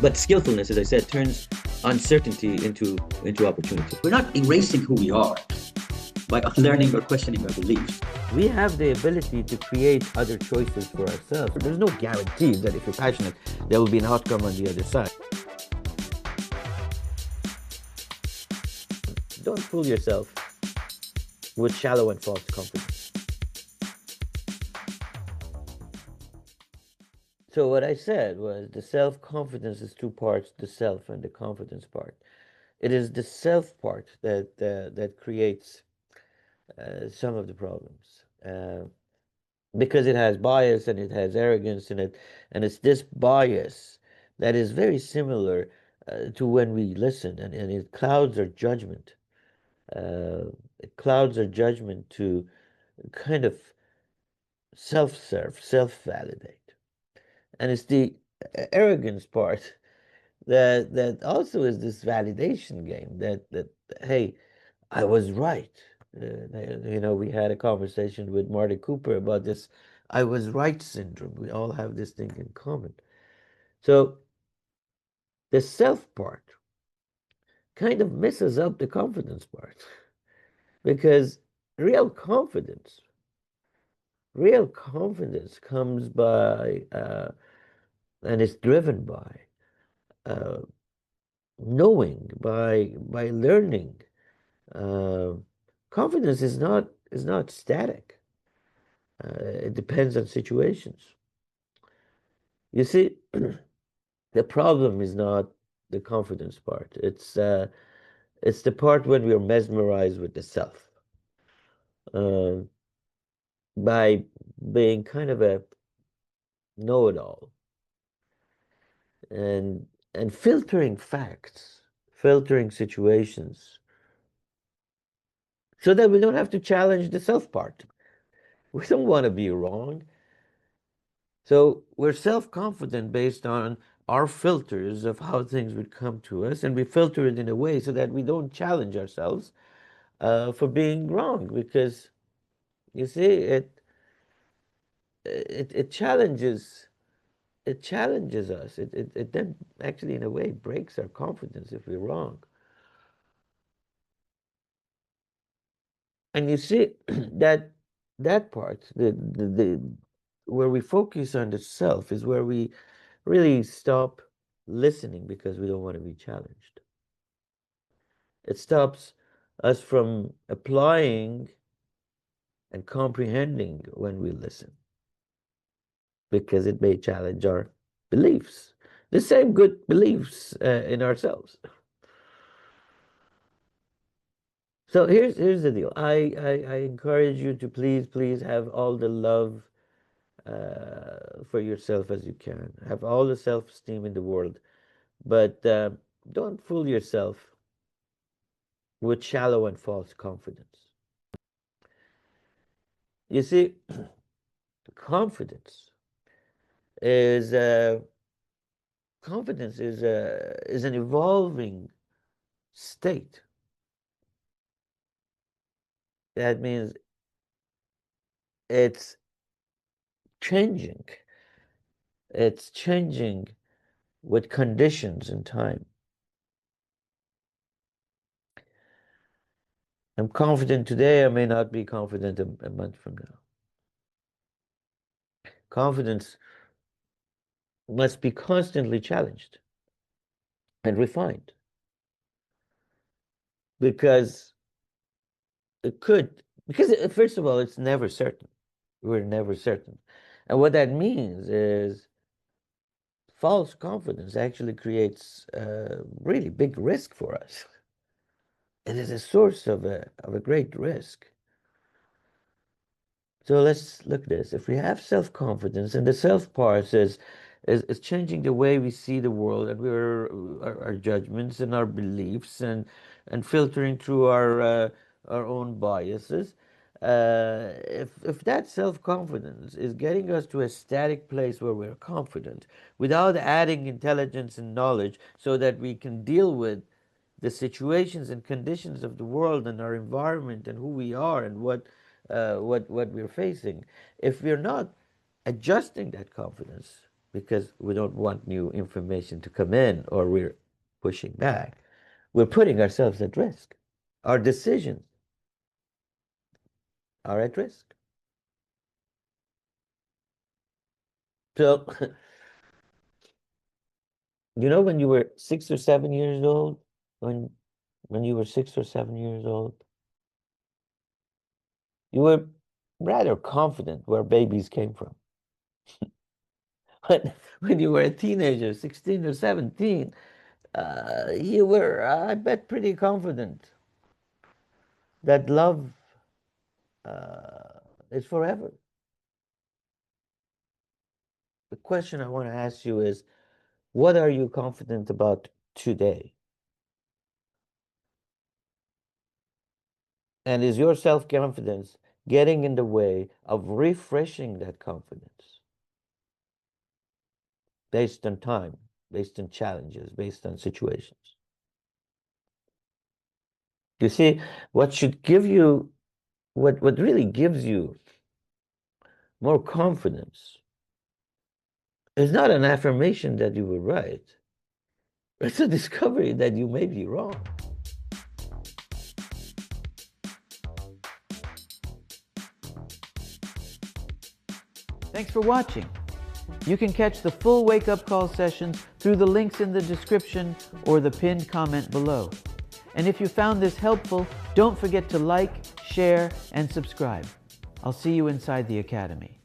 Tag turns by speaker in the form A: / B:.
A: But skillfulness, as I said, turns uncertainty into opportunity.
B: We're not erasing who we are by unlearning or questioning our beliefs.
C: We have the ability to create other choices for ourselves. There's no guarantee that if you're passionate, there will be an outcome on the other side. Don't fool yourself with shallow and false confidence. So what I said was the self-confidence is two parts, the self and the confidence part. It is the self part that creates some of the problems. Because it has bias and it has arrogance in it, and it's this bias that is very similar to when we listen, and it clouds our judgment. It clouds our judgment to kind of self-serve, self-validate. And it's the arrogance part that also is this validation game that hey, I was right. We had a conversation with Marty Cooper about this I was right syndrome. We all have this thing in common. So the self part kind of messes up the confidence part because real confidence comes by and is driven by uh, knowing, by learning. Uh, Confidence is not static. It depends on situations. You see, the problem is not the confidence part. It's the part when we are mesmerized with the self, uh, by being kind of a know-it-all and filtering facts, filtering situations, so that we don't have to challenge the self part. We don't want to be wrong. So we're self-confident based on our filters of how things would come to us, and we filter it in a way so that we don't challenge ourselves for being wrong, because you see, it challenges us. It then actually in a way breaks our confidence if we're wrong. And you see that part, the where we focus on the self is where we really stop listening because we don't want to be challenged. It stops us from applying and comprehending when we listen because it may challenge our beliefs, the same good beliefs in ourselves. So here's the deal. I encourage you to please have all the love for yourself as you can. Have all the self-esteem in the world, but don't fool yourself with shallow and false confidence. You see, confidence is is an evolving state. That means it's changing. It's changing with conditions and time. I'm confident today, I may not be confident a month from now. Confidence must be constantly challenged and refined because first of all, it's never certain. We're never certain. And what that means is false confidence actually creates a really big risk for us. It is a source of a great risk. So let's look at this. If we have self-confidence, and the self part is changing the way we see the world, and our judgments and our beliefs, and filtering through our own biases. If that self-confidence is getting us to a static place where we're confident, without adding intelligence and knowledge, so that we can deal with the situations and conditions of the world and our environment and who we are and what we're facing. If we're not adjusting that confidence, because we don't want new information to come in, or we're pushing back. We're putting ourselves at risk. Our decisions are at risk. So, when you were 6 or 7 years old, when you were 6 or 7 years old, you were rather confident where babies came from. When you were a teenager, 16 or 17, you were, I bet, pretty confident that love is forever. The question I want to ask you is, what are you confident about today? And is your self-confidence getting in the way of refreshing that confidence based on time, based on challenges, based on situations? You see, what should give you, what really gives you more confidence is not an affirmation that you were right. It's a discovery that you may be wrong.
D: Thanks for watching. You can catch the full wake-up call sessions through the links in the description or the pinned comment below. And if you found this helpful, don't forget to like, share, and subscribe. I'll see you inside the Academy.